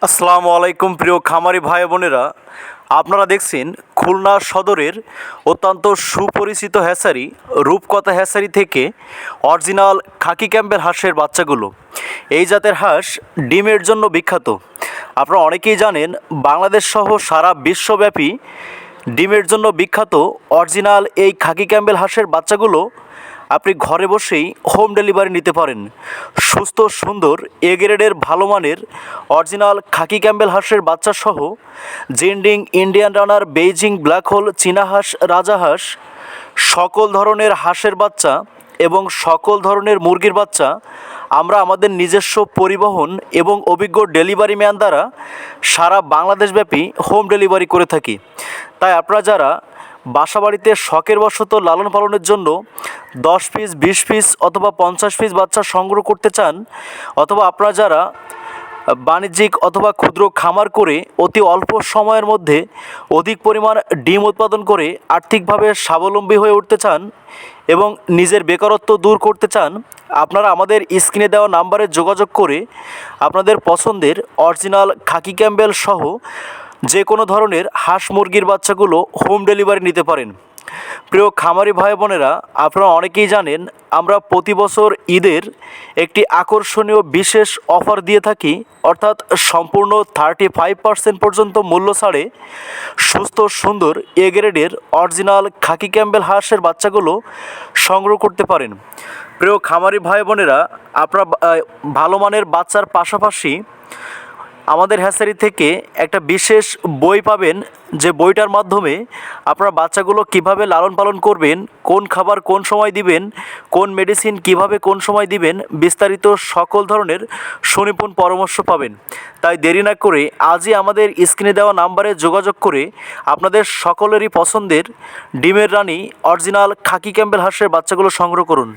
আসসালামু আলাইকুম প্রিয় খামারি ভাই বোনেরা, আপনারা দেখছেন খুলনা সদরের অত্যন্ত সুপরিচিত হ্যাচারি রূপকথা হ্যাচারি থেকে অরিজিনাল খাকি ক্যাম্বেল হাঁসের বাচ্চাগুলো। এই জাতের হাঁস ডিমের জন্য বিখ্যাত। আপনারা অনেকেই জানেন বাংলাদেশ সহ সারা বিশ্বব্যাপী ডিমের জন্য বিখ্যাত অরিজিনাল এই খাকি ক্যাম্বেল হাঁসের বাচ্চাগুলো আপনি ঘরে বসেই হোম ডেলিভারি নিতে পারেন। সুস্থ সুন্দর এ গ্রেডের ভালো মানের অরিজিনাল খাকি ক্যাম্বেল হাঁসের বাচ্চাসহ জেন্ডিং, Indian runner, Beijing black hole, চীনা হাঁস, রাজাহাঁস, সকল ধরনের হাঁসের বাচ্চা এবং সকল ধরনের মুরগির বাচ্চা আমরা আমাদের নিজস্ব পরিবহন এবং অভিজ্ঞ ডেলিভারি ম্যান দ্বারা সারা বাংলাদেশব্যাপী হোম ডেলিভারি করে থাকি। তাই আপনারা যারা বাসাবাড়িতে শখের বশত লালন পালনের জন্য 10 পিস, 20 পিস অথবা 50 পিস বাচ্চা সংগ্রহ করতে চান, অথবা আপনারা যারা বাণিজ্যিক অথবা ক্ষুদ্র খামার করে অতি অল্প সময়ের মধ্যে অধিক পরিমাণ ডিম উৎপাদন করে আর্থিকভাবে স্বাবলম্বী হয়ে উঠতে চান এবং নিজের বেকারত্ব দূর করতে চান, আপনারা আমাদের স্ক্রিনে দেওয়া নাম্বারে যোগাযোগ করে আপনাদের পছন্দের অরিজিনাল খাকি ক্যাম্বেল সহ যে কোনো ধরনের হাঁস মুরগির বাচ্চাগুলো হোম ডেলিভারি নিতে পারেন। প্রিয় খামারি ভাই বোনেরা, আপনারা অনেকেই জানেন আমরা প্রতি বছর ঈদের একটি আকর্ষণীয় বিশেষ অফার দিয়ে থাকি, অর্থাৎ সম্পূর্ণ 35% পর্যন্ত মূল্য ছাড়ে সুস্থ সুন্দর এ গ্রেডের অরিজিনাল খাকি ক্যাম্বেল হাঁসের বাচ্চাগুলো সংগ্রহ করতে পারেন। প্রিয় খামারি ভাই বোনেরা, আপনারা ভালো মানের বাচ্চার পাশাপাশি আমাদের হ্যাচারি থেকে একটা বিশেষ বই পাবেন, যে বইটার মাধ্যমে আপনারা বাচ্চাগুলো কিভাবে লালন পালন করবেন, কোন খাবার কোন সময় দিবেন, কোন মেডিসিন কিভাবে কোন সময় দিবেন, বিস্তারিত সকল ধরনের সুনিপুণ পরামর্শ পাবেন। তাই দেরি না করে আজই আমাদের স্ক্রিনে দেওয়া নাম্বারে যোগাযোগ করে আপনাদের সকলেরই পছন্দের ডিমের রানী অরিজিনাল খাকি ক্যাম্বেল হাঁসের বাচ্চাগুলো সংগ্রহ করুন।